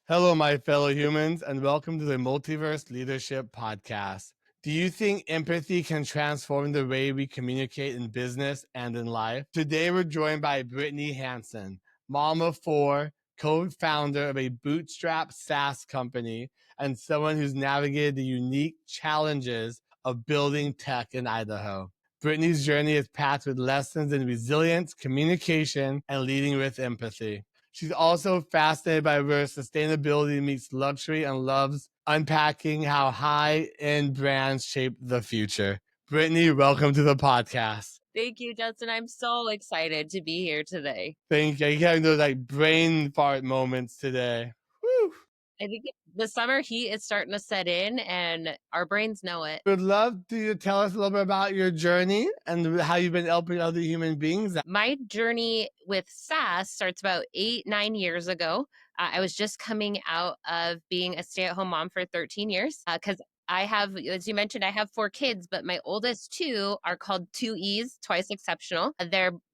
Hello, my fellow humans, and welcome to the Multiverse Leadership Podcast. Do you think empathy can transform the way we communicate in business and in life? Today, we're joined by Brittany Hansen, mom of four, co-founder of a bootstrap SaaS company, and someone who's navigated the unique challenges of building tech in Idaho. Brittany's journey is packed with lessons in resilience, communication, and leading with empathy. She's also fascinated by where sustainability meets luxury and loves unpacking how high-end brands shape the future. Brittany, welcome to the podcast. Thank you, Justin. I'm so excited to be here today. Thank you. You're having those brain fart moments today. Woo! I think the summer heat is starting to set in and our brains know it. Would love to tell us a little bit about your journey and how you've been helping other human beings. My journey with SaaS starts about 8-9 years ago. I was just coming out of being a stay-at-home mom for 13 years because I have, as you mentioned, I have 4 kids, but my oldest 2 are called 2Es, twice exceptional.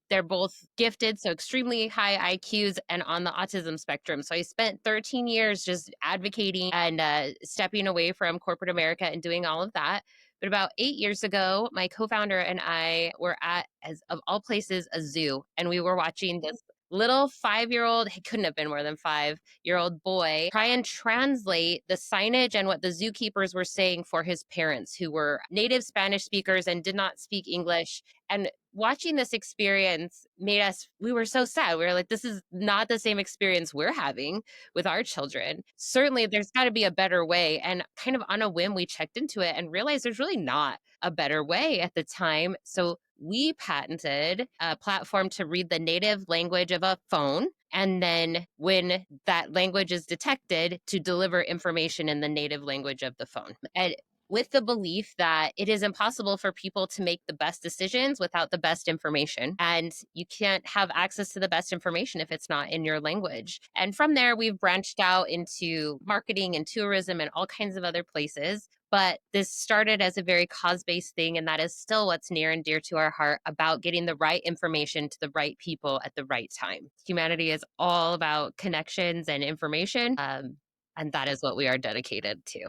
They're both gifted, so extremely high IQs and on the autism spectrum. So I spent 13 years just advocating and stepping away from corporate America and doing all of that. But about 8 years ago, my co-founder and I were at, as of all places, a zoo, and we were watching this little 5-year-old, he couldn't have been more than 5-year-old boy, try and translate the signage and what the zookeepers were saying for his parents, who were native Spanish speakers and did not speak English. And watching this experience we were so sad. We were like, this is not the same experience we're having with our children. Certainly, there's got to be a better way. And kind of on a whim, we checked into it and realized there's really not a better way at the time. So we patented a platform to read the native language of a phone. And then when that language is detected, to deliver information in the native language of the phone. And with the belief that it is impossible for people to make the best decisions without the best information. And you can't have access to the best information if it's not in your language. And from there, we've branched out into marketing and tourism and all kinds of other places. But this started as a very cause-based thing, and that is still what's near and dear to our heart about getting the right information to the right people at the right time. Humanity is all about connections and information, and that is what we are dedicated to.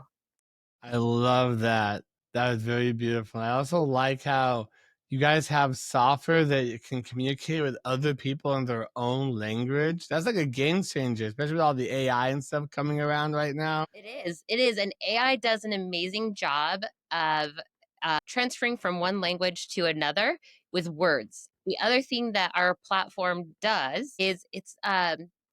I love that. That is very beautiful. I also like how you guys have software that you can communicate with other people in their own language. That's like a game changer, especially with all the AI and stuff coming around right now. It is. It is. And AI does an amazing job of transferring from one language to another with words. The other thing that our platform does is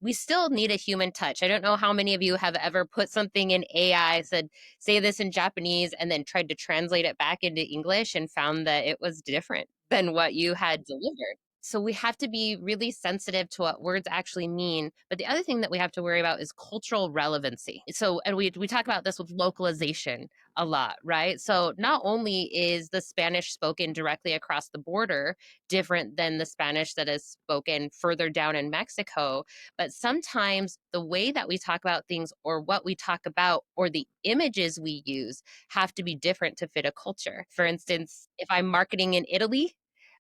we still need a human touch. I don't know how many of you have ever put something in AI, said, say this in Japanese, and then tried to translate it back into English and found that it was different than what you had delivered. So we have to be really sensitive to what words actually mean. But the other thing that we have to worry about is cultural relevancy. So, and we talk about this with localization a lot, right? So not only is the Spanish spoken directly across the border different than the Spanish that is spoken further down in Mexico, but sometimes the way that we talk about things or what we talk about or the images we use have to be different to fit a culture. For instance, if I'm marketing in Italy,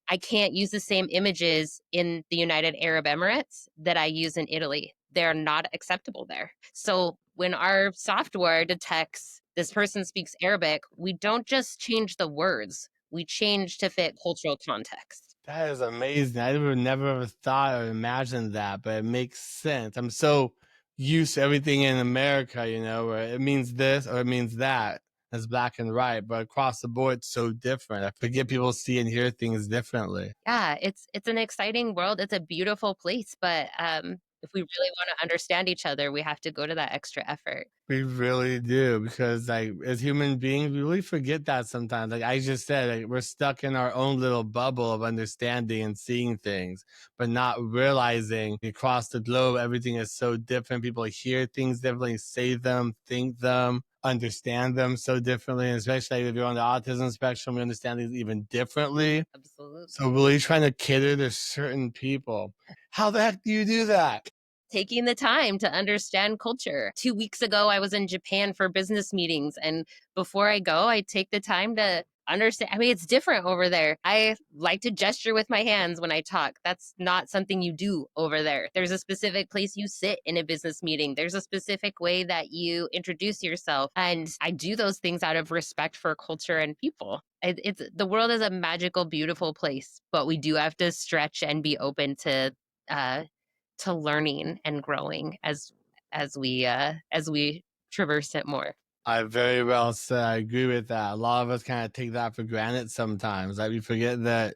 I can't use the same images in the United Arab Emirates that I use in Italy. They're not acceptable there. So when our software detects this person speaks Arabic, we don't just change the words, we change to fit cultural context. That is amazing. I would never ever thought or imagined that, but it makes sense. I'm so used to everything in America, where it means this or it means that. It's black and white, but across the board, it's so different. I forget people see and hear things differently. Yeah, it's an exciting world. It's a beautiful place, but if we really want to understand each other, we have to go to that extra effort. We really do, because as human beings, we really forget that sometimes. Like I just said, we're stuck in our own little bubble of understanding and seeing things, but not realizing across the globe, everything is so different. People hear things differently, say them, think them, understand them so differently. And especially if you're on the autism spectrum, we understand things even differently. Absolutely. So really trying to cater to certain people. How the heck do you do that? Taking the time to understand culture. 2 weeks ago, I was in Japan for business meetings. And before I go, I take the time to understand. I mean, it's different over there. I like to gesture with my hands when I talk. That's not something you do over there. There's a specific place you sit in a business meeting. There's a specific way that you introduce yourself. And I do those things out of respect for culture and people. It's the world is a magical, beautiful place, but we do have to stretch and be open uh, to learning and growing as we traverse it more. I very well said. I agree with that. A lot of us kind of take that for granted sometimes. Like we forget that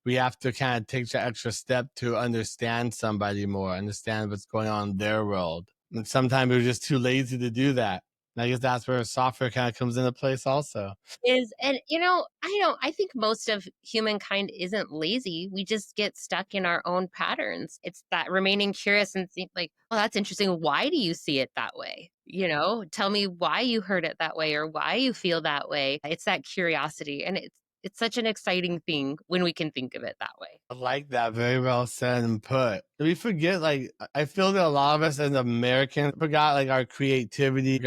we have to kind of take the extra step to understand somebody more, understand what's going on in their world. And sometimes we're just too lazy to do that. And I guess that's where software kind of comes into place also. And I think most of humankind isn't lazy. We just get stuck in our own patterns. It's that remaining curious and think like, oh, that's interesting. Why do you see it that way? Tell me why you heard it that way or why you feel that way. It's that curiosity. And it's such an exciting thing when we can think of it that way. I like that. Very well said and put. We forget, like, I feel that a lot of us as Americans forgot, like, our creativity,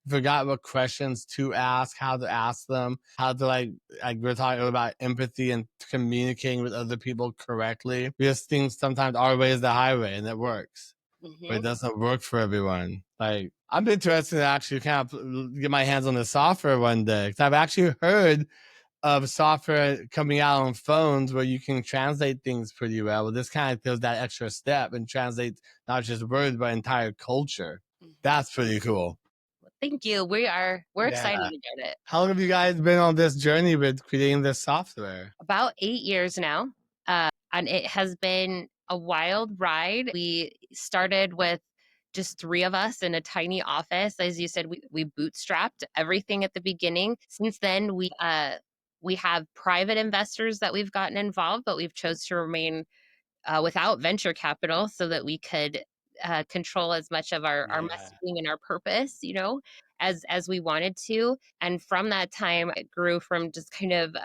forgot what questions to ask, how to ask them, how to, like we're talking about empathy and communicating with other people correctly. We just think sometimes our way is the highway and it works, but it doesn't work for everyone. Like, I'm interested to actually kind of get my hands on the software one day because I've actually heard of software coming out on phones where you can translate things pretty well. Well, this kind of goes that extra step and translates not just words but entire culture. That's pretty cool. Thank you. We're excited Yeah. about it. How long have you guys been on this journey with creating this software? About 8 years now. And it has been a wild ride. We started with just three of us in a tiny office. As you said, we bootstrapped everything at the beginning. Since then, we have private investors that we've gotten involved, but we've chose to remain without venture capital so that we could control as much of our Yeah. messaging and our purpose, as we wanted to. And from that time, it grew from just kind of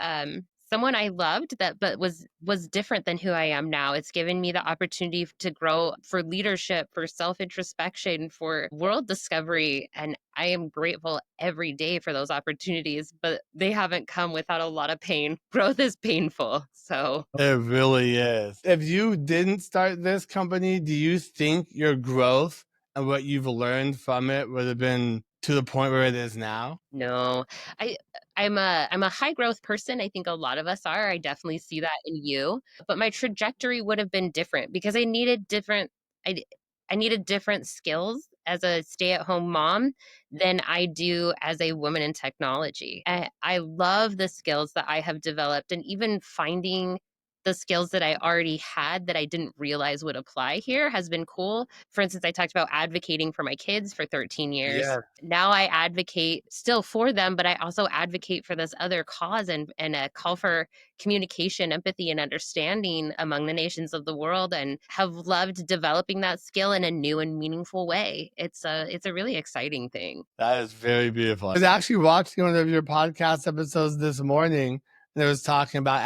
someone I loved that, but was different than who I am now. It's given me the opportunity to grow for leadership, for self introspection, for world discovery, and I am grateful every day for those opportunities. But they haven't come without a lot of pain. Growth is painful, so. It really is. If you didn't start this company, do you think your growth and what you've learned from it would have been to the point where it is now? No, I I'm a high growth person. I think a lot of us are. I definitely see that in you. But my trajectory would have been different because I d- I needed different skills as a stay-at-home mom than I do as a woman in technology. I love the skills that I have developed and even finding the skills that I already had that I didn't realize would apply here has been cool. For instance, I talked about advocating for my kids for 13 years. Yeah. Now I advocate still for them, but I also advocate for this other cause and a call for communication, empathy, and understanding among the nations of the world, and have loved developing that skill in a new and meaningful way. It's a really exciting thing. That is very beautiful. I was actually watching one of your podcast episodes this morning, and it was talking about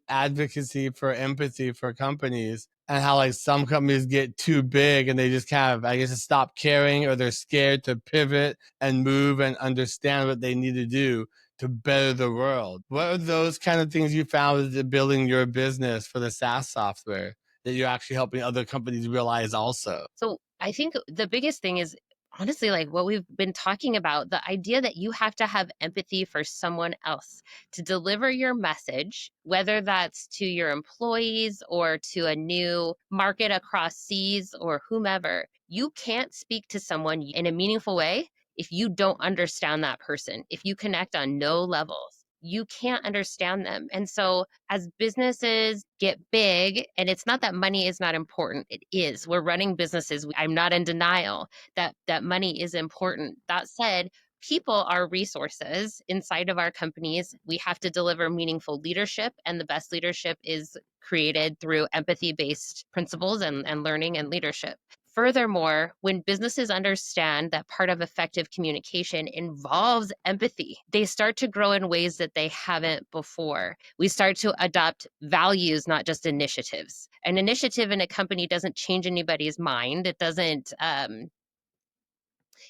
advocacy for empathy for companies and how like some companies get too big and they just kind of, I guess, just stop caring or they're scared to pivot and move and understand what they need to do to better the world. What are those kind of things you found with building your business for the SaaS software that you're actually helping other companies realize also? So I think the biggest thing is honestly like what we've been talking about, the idea that you have to have empathy for someone else to deliver your message, whether that's to your employees or to a new market across seas or whomever. You can't speak to someone in a meaningful way if you don't understand that person, if you connect on no levels. You can't understand them. And so as businesses get big, and it's not that money is not important, it is. We're running businesses. I'm not in denial that money is important. That said, people are resources inside of our companies. We have to deliver meaningful leadership, and the best leadership is created through empathy-based principles and learning and leadership. Furthermore, when businesses understand that part of effective communication involves empathy, they start to grow in ways that they haven't before. We start to adopt values, not just initiatives. An initiative in a company doesn't change anybody's mind.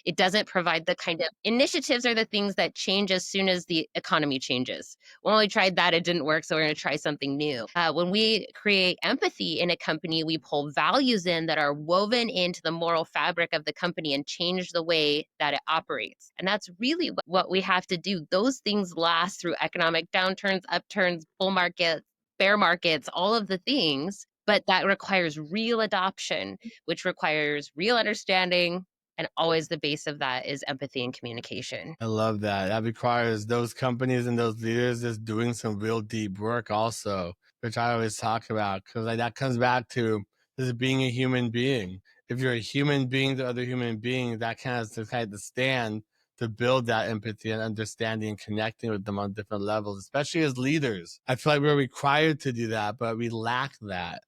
It doesn't provide the kind of initiatives or the things that change as soon as the economy changes. Well, we tried that, it didn't work, so we're going to try something new. When we create empathy in a company, we pull values in that are woven into the moral fabric of the company and change the way that it operates. And that's really what we have to do. Those things last through economic downturns, upturns, bull markets, bear markets, all of the things. But that requires real adoption, which requires real understanding. And always the base of that is empathy and communication. I love that. That requires those companies and those leaders just doing some real deep work also, which I always talk about, because like that comes back to just being a human being. If you're a human being to other human beings, that kind of to kind of stand to build that empathy and understanding and connecting with them on different levels, especially as leaders. I feel like we're required to do that, but we lack that.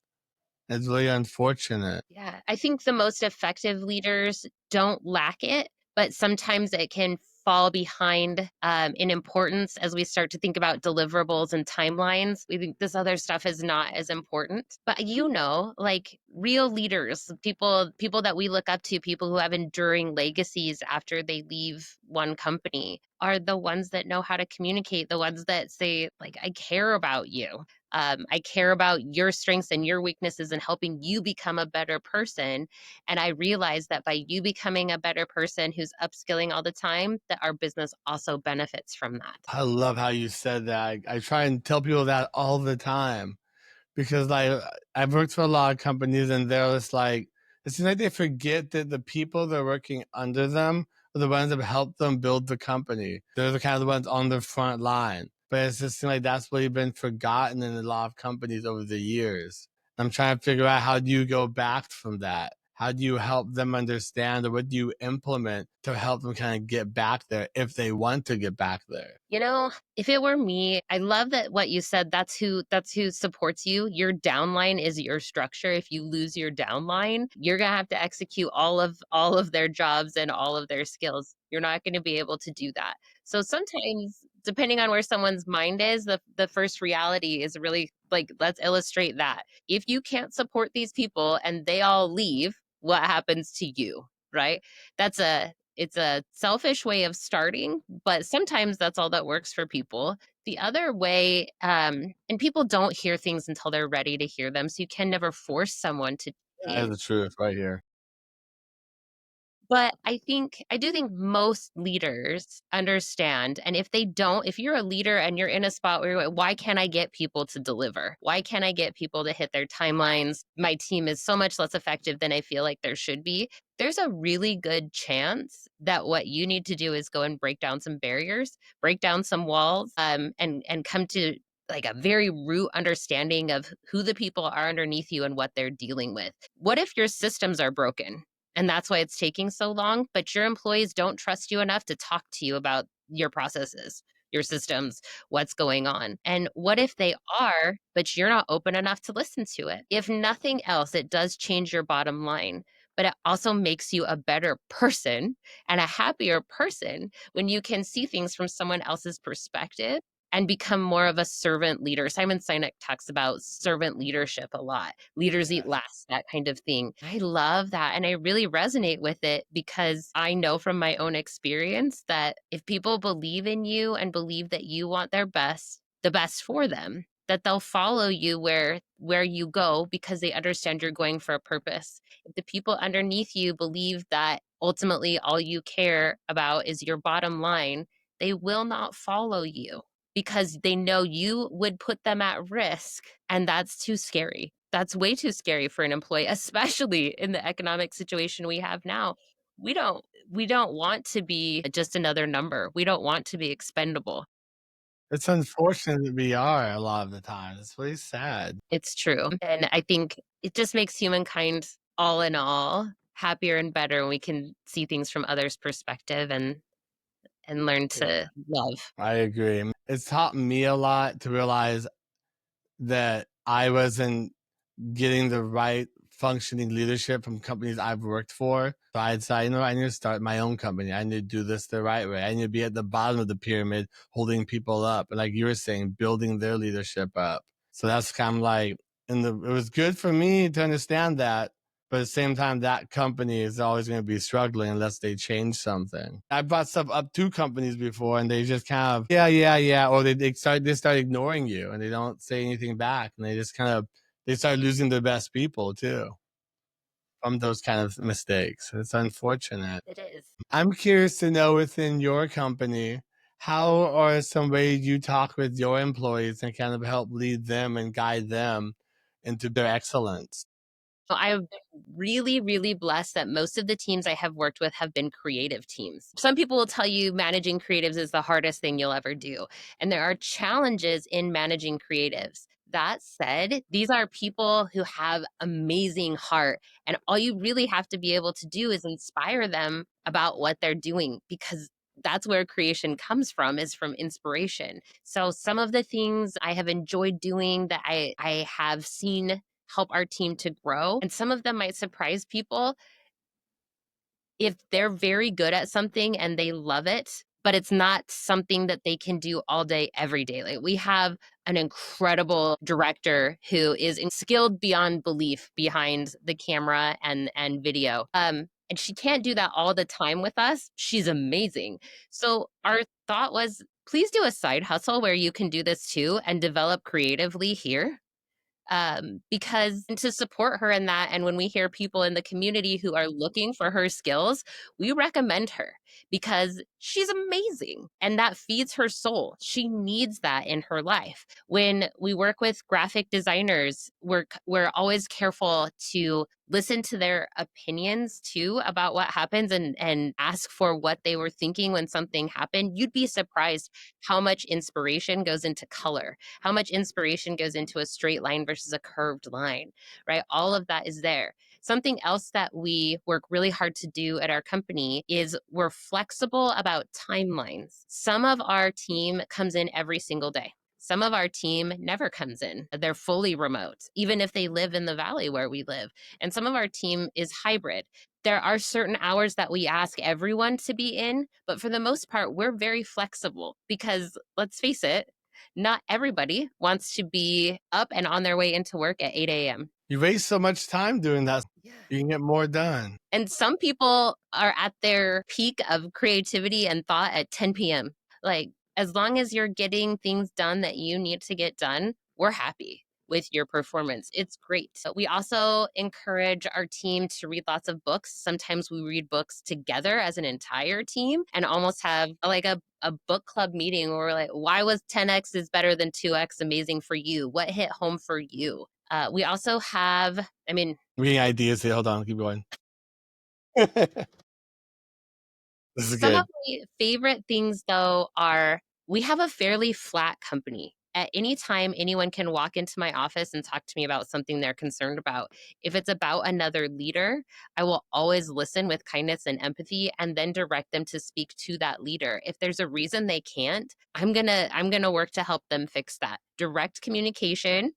It's really unfortunate. Yeah, I think the most effective leaders don't lack it, but sometimes it can fall behind in importance as we start to think about deliverables and timelines. We think this other stuff is not as important. But like real leaders, people that we look up to, people who have enduring legacies after they leave one company, are the ones that know how to communicate, the ones that say, like, I care about you. I care about your strengths and your weaknesses and helping you become a better person. And I realize that by you becoming a better person who's upskilling all the time, that our business also benefits from that. I love how you said that. I try and tell people that all the time, because like I've worked for a lot of companies and they're just like, it seems like they forget that the people that are working under them are the ones that helped them build the company. They're the kind of the ones on the front line. But it's just like that's really been forgotten in a lot of companies over the years. I'm trying to figure out, how do you go back from that? How do you help them understand, or what do you implement to help them kind of get back there if they want to get back there? If it were me, I love that what you said, that's who supports you. Your downline is your structure. If you lose your downline, you're going to have to execute all of their jobs and all of their skills. You're not going to be able to do that. So sometimes, depending on where someone's mind is, the first reality is really like, let's illustrate that. If you can't support these people and they all leave, what happens to you, right? It's a selfish way of starting, but sometimes that's all that works for people. The other way, and people don't hear things until they're ready to hear them, so you can never force someone to That's change. the truth right here. But I do think most leaders understand, and if they don't, if you're a leader and you're in a spot where you're like, why can't I get people to deliver? Why can't I get people to hit their timelines? My team is so much less effective than I feel like there should be. There's a really good chance that what you need to do is go and break down some barriers, break down some walls, and come to like a very root understanding of who the people are underneath you and what they're dealing with. What if your systems are broken? And that's why it's taking so long, but your employees don't trust you enough to talk to you about your processes, your systems, what's going on. And what if they are, but you're not open enough to listen to it? If nothing else, it does change your bottom line, but it also makes you a better person and a happier person when you can see things from someone else's perspective and become more of a servant leader. Simon Sinek talks about servant leadership a lot. Leaders eat last, that kind of thing. I love that. And I really resonate with it because I know from my own experience that if people believe in you and believe that you want their best, the best for them, that they'll follow you where you go because they understand you're going for a purpose. If the people underneath you believe that ultimately all you care about is your bottom line, they will not follow you because they know you would put them at risk. And that's too scary. That's way too scary for an employee, especially in the economic situation we have now. We don't we don't want to be just another number. We don't want to be expendable. It's unfortunate that we are a lot of the time. It's really sad. It's true. And I think it just makes humankind all in all happier and better when we can see things from others' perspective and learn Yeah, to love. I agree. It's taught me a lot to realize that I wasn't getting the right functioning leadership from companies I've worked for. So I decided, I need to start my own company. I need to do this the right way. I need to be at the bottom of the pyramid, holding people up. And like you were saying, building their leadership up. So that's kind of like, it was good for me to understand that, But at the same time, that company is always going to be struggling unless they change something. I brought stuff up to companies before and they just kind of, yeah. Or they start ignoring you and they don't say anything back. And they just they start losing their best people too from those kind of mistakes. It's unfortunate. It is. I'm curious to know within your company, how are some ways you talk with your employees and kind of help lead them and guide them into their excellence? So I've been really, really blessed that most of the teams I have worked with have been creative teams. Some people will tell you managing creatives is the hardest thing you'll ever do. And there are challenges in managing creatives. That said, these are people who have amazing heart. And all you really have to be able to do is inspire them about what they're doing, because that's where creation comes from, is from inspiration. So some of the things I have enjoyed doing that I have seen help our team to grow, and some of them might surprise people. If they're very good at something and they love it, but it's not something that they can do all day, every day. Like, we have an incredible director who is skilled beyond belief behind the camera and video. And she can't do that all the time with us. She's amazing. So our thought was, please do a side hustle where you can do this too and develop creatively here, because to support her in that. And when we hear people in the community who are looking for her skills, we recommend her because she's amazing and that feeds her soul. She needs that in her life. When we work with graphic designers, we're always careful to listen to their opinions too about what happens, and ask for what they were thinking when something happened. You'd be surprised how much inspiration goes into color, how much inspiration goes into a straight line versus a curved line, right? All of that is there. Something else that we work really hard to do at our company is we're flexible about timelines. Some of our team comes in every single day. Some of our team never comes in. They're fully remote, even if they live in the valley where we live. And some of our team is hybrid. There are certain hours that we ask everyone to be in, but for the most part, we're very flexible because, let's face it, not everybody wants to be up and on their way into work at 8 a.m. You waste so much time doing that. Yeah. You can get more done. And some people are at their peak of creativity and thought at 10 p.m. Like, as long as you're getting things done that you need to get done, we're happy with your performance. It's great. So we also encourage our team to read lots of books. Sometimes we read books together as an entire team and almost have like a book club meeting where we're like, why was 10x is better than 2x amazing for you? What hit home for you? We also have, Reading ideas here. Hold on, keep going. This is some good. of my favorite things, though, are we have a fairly flat company. At any time, anyone can walk into my office and talk to me about something they're concerned about. If it's about another leader, I will always listen with kindness and empathy and then direct them to speak to that leader. If there's a reason they can't, I'm gonna work to help them fix that. Direct communication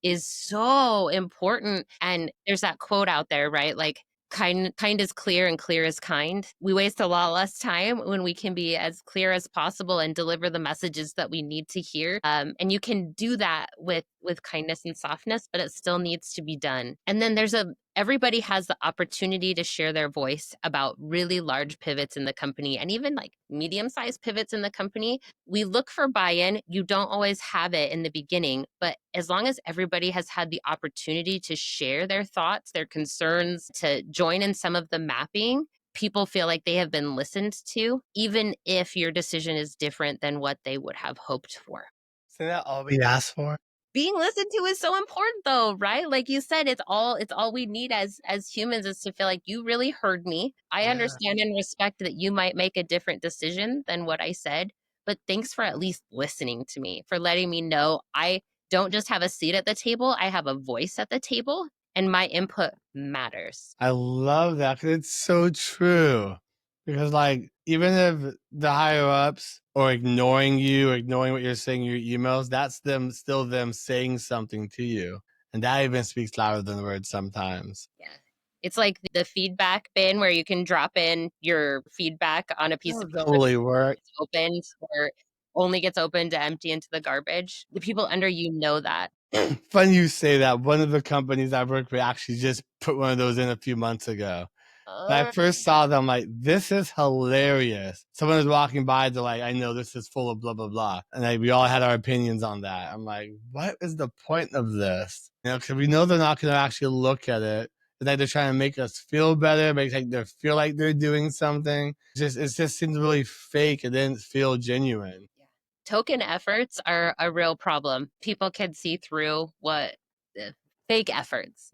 is so important. And there's that quote out there, right? Like, kind is clear and clear is kind. We waste a lot less time when we can be as clear as possible and deliver the messages that we need to hear. And you can do that with kindness and softness, but it still needs to be done. And then everybody has the opportunity to share their voice about really large pivots in the company and even like medium-sized pivots in the company. We look for buy-in. You don't always have it in the beginning, but as long as everybody has had the opportunity to share their thoughts, their concerns, to join in some of the mapping, people feel like they have been listened to, even if your decision is different than what they would have hoped for. Isn't that all we asked for? Being listened to is so important, though, right? Like you said, it's all we need as humans, is to feel like you really heard me. I understand and respect that you might make a different decision than what I said, but thanks for at least listening to me, for letting me know I don't just have a seat at the table, I have a voice at the table, and my input matters. I love that because it's so true. Because like, even if the higher ups are ignoring you, ignoring what you're saying in your emails, that's them saying something to you. And that even speaks louder than words sometimes. Yeah. It's like the feedback bin where you can drop in your feedback on a piece of That paper totally work. that's opened, or only gets opened to empty into the garbage. The people under you know that. Funny you say that. One of the companies I work with actually just put one of those in a few months ago. When I first saw them, I'm like, this is hilarious. Someone was walking by, they're like, I know this is full of blah, blah, blah. And we all had our opinions on that. I'm like, what is the point of this? Because we know they're not going to actually look at it. It's like they're trying to make us feel better, make them feel like they're doing something. It just seems really fake. It didn't feel genuine. Token efforts are a real problem. People can see through what fake efforts,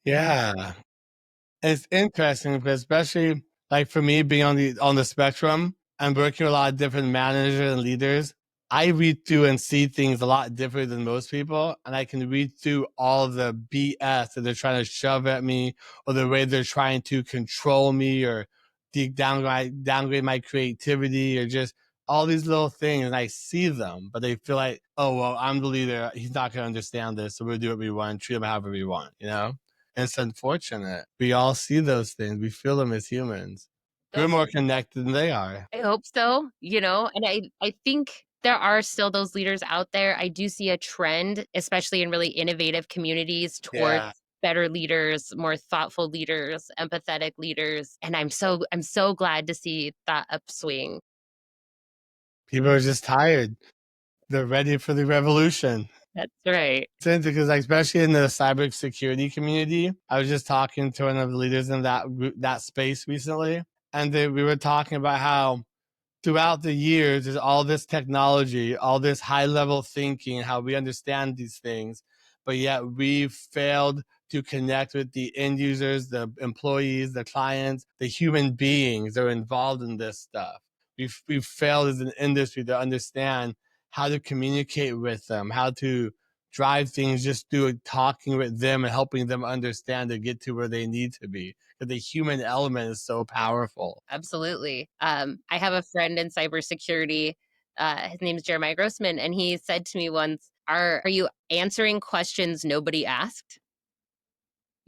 Yeah. It's interesting because especially like for me being on the spectrum and working with a lot of different managers and leaders, I read through and see things a lot different than most people. And I can read through all the BS that they're trying to shove at me or the way they're trying to control me or downgrade my creativity or just all these little things. And I see them, but they feel like, oh, well, I'm the leader. He's not going to understand this. So we'll do what we want, treat him however we want, It's unfortunate. We all see those things. We feel them as humans. We're more connected than they are. I hope so, and I think there are still those leaders out there. I do see a trend, especially in really innovative communities, towards better leaders, more thoughtful leaders, empathetic leaders. And I'm so glad to see that upswing. People are just tired. They're ready for the revolution. That's right. Because especially in the cybersecurity community, I was just talking to one of the leaders in that space recently, and we were talking about how throughout the years, there's all this technology, all this high level thinking, how we understand these things, but yet we've failed to connect with the end users, the employees, the clients, the human beings that are involved in this stuff. We've failed as an industry to understand how to communicate with them, how to drive things just through talking with them and helping them understand to get to where they need to be. Because the human element is so powerful. Absolutely. I have a friend in cybersecurity. His name is Jeremiah Grossman, and he said to me once, "Are you answering questions nobody asked?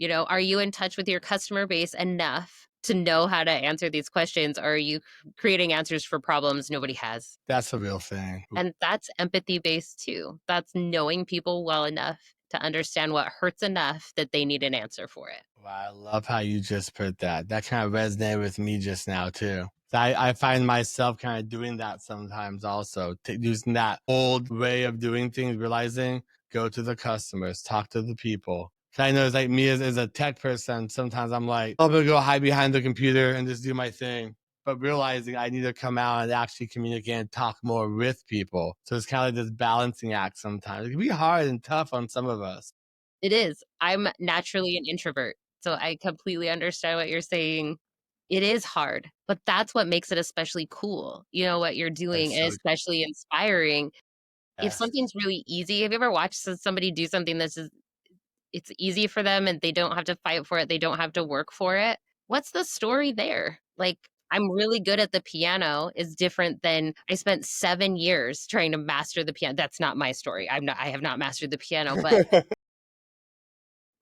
Are you in touch with your customer base enough to know how to answer these questions? Or are you creating answers for problems nobody has?" That's a real thing. And that's empathy based too. That's knowing people well enough to understand what hurts enough that they need an answer for it. Wow, I love how you just put that. That kind of resonated with me just now too. I find myself kind of doing that sometimes also, using that old way of doing things, realizing go to the customers, talk to the people. I know it's like me as a tech person, sometimes I'm like, I'm going to go hide behind the computer and just do my thing. But realizing I need to come out and actually communicate and talk more with people. So it's kind of like this balancing act sometimes. It can be hard and tough on some of us. It is. I'm naturally an introvert, so I completely understand what you're saying. It is hard, but that's what makes it especially cool. What you're doing, and especially inspiring. If something's really easy, have you ever watched somebody do something it's easy for them and they don't have to fight for it, they don't have to work for it? What's the story there? Like, I'm really good at the piano is different than I spent 7 years trying to master the piano. That's not my story. I have not mastered the piano, but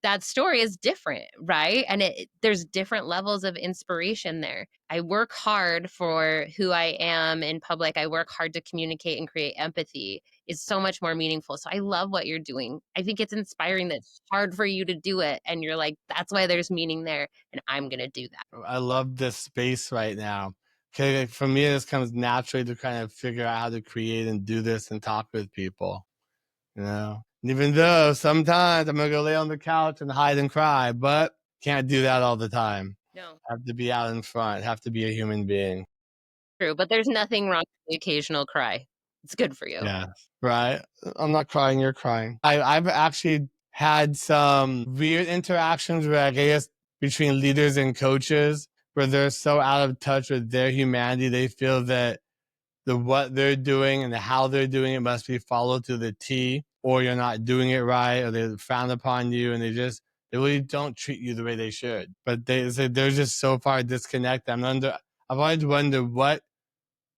that story is different, right? And there's different levels of inspiration there. I work hard for who I am in public. I work hard to communicate and create empathy. Is so much more meaningful. So I love what you're doing. I think it's inspiring that it's hard for you to do it. And you're like, that's why there's meaning there. And I'm going to do that. I love this space right now. Okay, for me, this comes naturally to kind of figure out how to create and do this and talk with people. Even though sometimes I'm gonna go lay on the couch and hide and cry, but can't do that all the time. No. Have to be out in front, have to be a human being. True. But there's nothing wrong with the occasional cry. It's good for you. Yeah, right. I'm not crying, you're crying. I've actually had some weird interactions where I guess between leaders and coaches where they're so out of touch with their humanity, they feel that what they're doing and how they're doing it must be followed to the T, or you're not doing it right, or they frown upon you, and they really don't treat you the way they should. But they're just so far disconnected. I've always wondered what.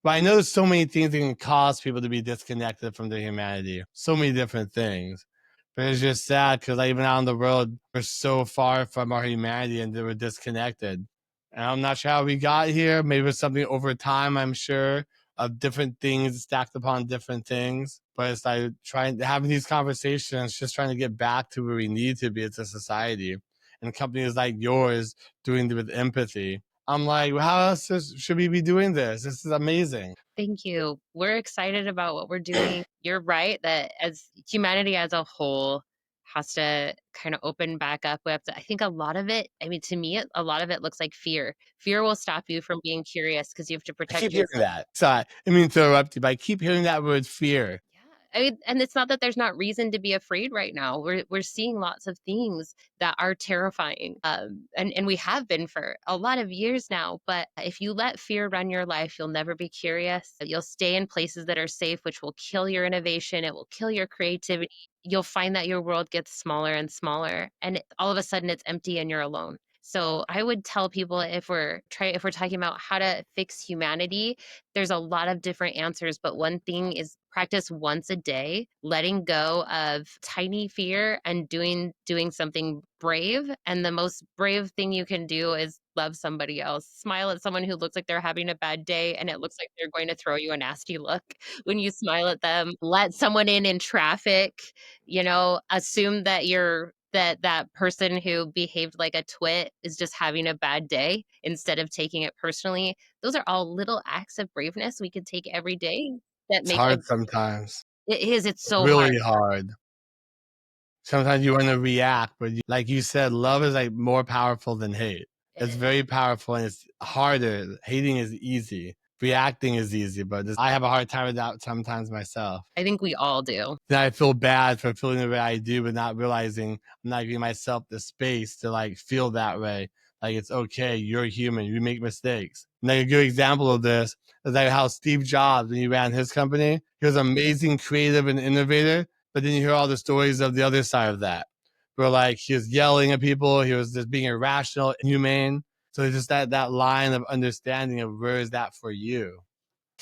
But I know there's so many things that can cause people to be disconnected from their humanity. So many different things. But it's just sad because even out in the world, we're so far from our humanity and we're disconnected. And I'm not sure how we got here. Maybe it's something over time, I'm sure, of different things stacked upon different things. But it's like having these conversations, just trying to get back to where we need to be as a society. And companies like yours doing it with empathy. I'm like, well, how else should we be doing this? This is amazing. Thank you. We're excited about what we're doing. You're right that as humanity as a whole has to kind of open back up. I think a lot of it, I mean, to me, a lot of it looks like fear. Fear will stop you from being curious because you have to I protect keep hearing yourself. that. So I mean to interrupt you, but I keep hearing that word fear. Yeah. I mean, and it's not that there's not reason to be afraid right now. We're seeing lots of things that are terrifying, and we have been for a lot of years now. But if you let fear run your life, you'll never be curious. You'll stay in places that are safe, which will kill your innovation. It will kill your creativity. You'll find that your world gets smaller and smaller, and all of a sudden it's empty and you're alone. So I would tell people if we're talking about how to fix humanity, there's a lot of different answers, but one thing is practice once a day, letting go of tiny fear and doing something brave. And the most brave thing you can do is love somebody else. Smile at someone who looks like they're having a bad day and it looks like they're going to throw you a nasty look. When you smile at them, let someone in traffic, assume that that person who behaved like a twit is just having a bad day instead of taking it personally. Those are all little acts of braveness we could take every day that It's make a hard sometimes. it's so hard. Really hard. Sometimes you want to react, but like you said, love is like more powerful than hate. It's very powerful and it's harder. Hating is easy. Reacting is easy, but I have a hard time with that sometimes myself. I think we all do. Then I feel bad for feeling the way I do, but not realizing I'm not giving myself the space to like feel that way. Like it's okay, you're human, you make mistakes. And like a good example of this is like how Steve Jobs, when he ran his company, he was amazing, creative, and innovator. But then you hear all the stories of the other side of that, where like he was yelling at people, he was just being irrational, inhumane. So it's just that line of understanding of where is that for you.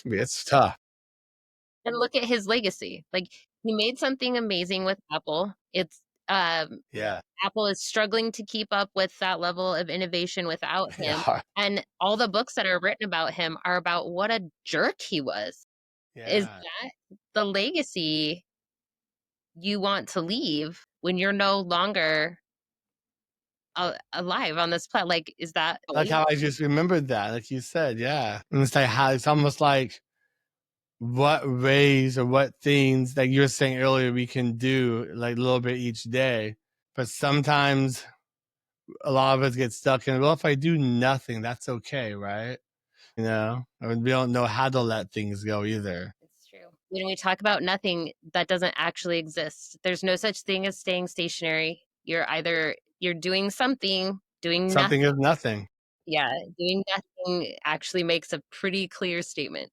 It's tough. And look at his legacy. Like he made something amazing with Apple. It's Yeah. Apple is struggling to keep up with that level of innovation without him. Yeah. And all the books that are written about him are about what a jerk he was. Is Yeah. that the legacy you want to leave when you're no longer alive on this planet? Like, is that Like how I just remembered that, like you said, yeah. And it's like how it's almost like what ways or what things that you were saying earlier we can do like a little bit each day. But sometimes a lot of us get stuck in, well, if I do nothing, that's okay, right? I mean, we don't know how to let things go either. It's true. When we talk about nothing, that doesn't actually exist. There's no such thing as staying stationary. You're doing something, doing nothing. Something is nothing. Yeah, doing nothing actually makes a pretty clear statement.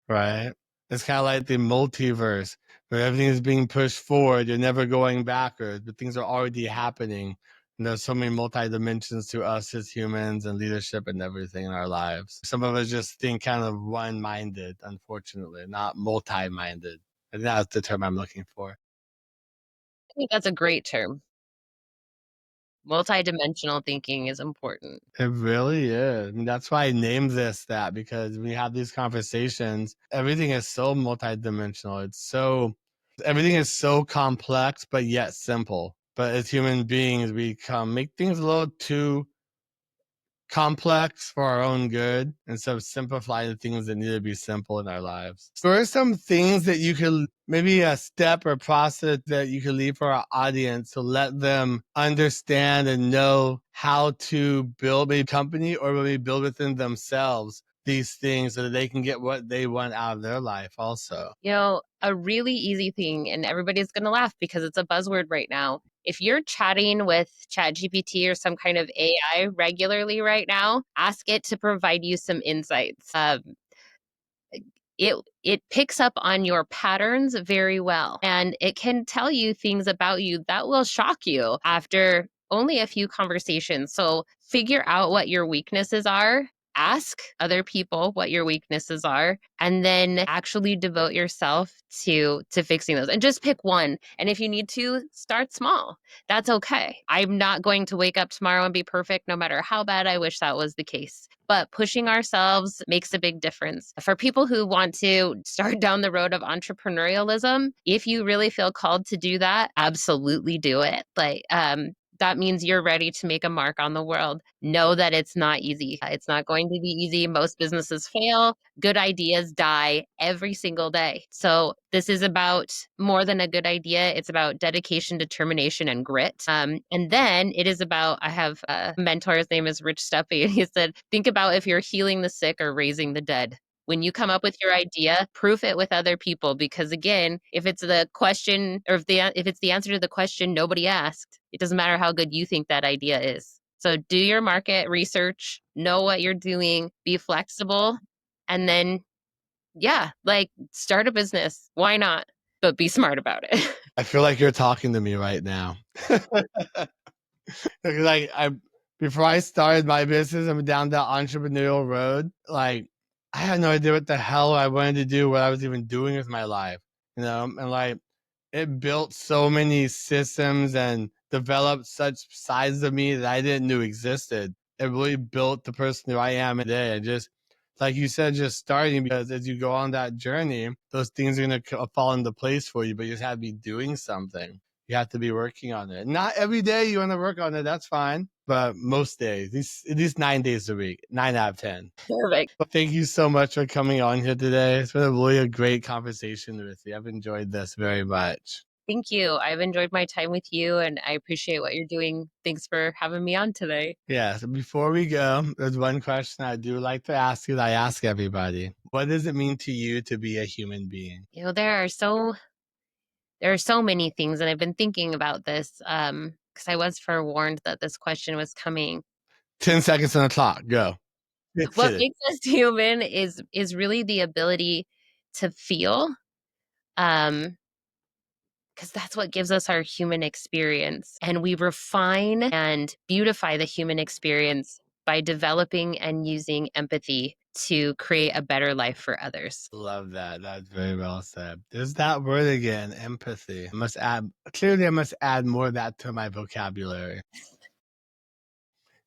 Right. It's kind of like the multiverse where everything is being pushed forward. You're never going backwards, but things are already happening. And there's so many multi dimensions to us as humans and leadership and everything in our lives. Some of us just think kind of one minded, unfortunately, not multi minded. I think that's the term I'm looking for. I think that's a great term. Multidimensional thinking is important. It really is. I mean, that's why I named this that, because when you have these conversations, everything is so multidimensional. Everything is so complex, but yet simple. But as human beings, we make things a little too complex for our own good instead of simplifying the things that need to be simple in our lives. So what are some things that you could, maybe a step or process that you could leave for our audience to let them understand and know how to build a company or maybe build within themselves these things so that they can get what they want out of their life also? A really easy thing, and everybody's going to laugh because it's a buzzword right now. If you're chatting with ChatGPT or some kind of AI regularly right now, ask it to provide you some insights. It picks up on your patterns very well, and it can tell you things about you that will shock you after only a few conversations. So figure out what your weaknesses are ask other people what your weaknesses are, and then actually devote yourself to fixing those. And just pick one. And if you need to, start small. That's okay. I'm not going to wake up tomorrow and be perfect, no matter how bad I wish that was the case. But pushing ourselves makes a big difference. For people who want to start down the road of entrepreneurialism, if you really feel called to do that, absolutely do it. That means you're ready to make a mark on the world. Know that it's not easy. It's not going to be easy. Most businesses fail. Good ideas die every single day. So this is about more than a good idea. It's about dedication, determination, and grit. And then it is about, I have a mentor, his name is Rich Steppe, and he said, think about if you're healing the sick or raising the dead. When you come up with your idea, proof it with other people, because again, if it's the question, or if it's the answer to the question nobody asked, it doesn't matter how good you think that idea is. So do your market research, know what you're doing, be flexible, and then start a business. Why not? But be smart about it. I feel like you're talking to me right now. Like before I started my business, I'm down that entrepreneurial road. Like I had no idea what the hell I wanted to do, what I was even doing with my life, and like it built so many systems and developed such sides of me that I didn't know existed. It really built the person who I am today. And just like you said, just starting, because as you go on that journey, those things are going to fall into place for you, but you just have to be doing something. You have to be working on it. Not every day you want to work on it. That's fine. But most days, at least 9 days a week, 9 out of 10. Perfect. But thank you so much for coming on here today. It's been really a great conversation with you. I've enjoyed this very much. Thank you. I've enjoyed my time with you, and I appreciate what you're doing. Thanks for having me on today. Yeah. So before we go, there's one question I do like to ask you that I ask everybody. What does it mean to you to be a human being? There are so many things, and I've been thinking about this because I was forewarned that this question was coming. 10 seconds on the clock. Go. What makes us human is really the ability to feel, because that's what gives us our human experience. And we refine and beautify the human experience by developing and using empathy to create a better life for others. Love that. That's very well said. There's that word again, empathy. I must add more of that to my vocabulary.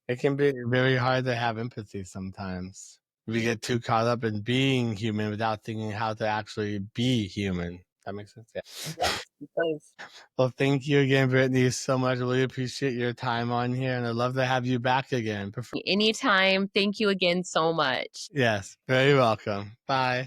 It can be very hard to have empathy sometimes. We get too caught up in being human without thinking how to actually be human. That makes sense. Yeah. Yes, please. Well, thank you again, Brittany, so much. I really appreciate your time on here, and I'd love to have you back again. Anytime. Thank you again so much. Yes, very welcome. Bye.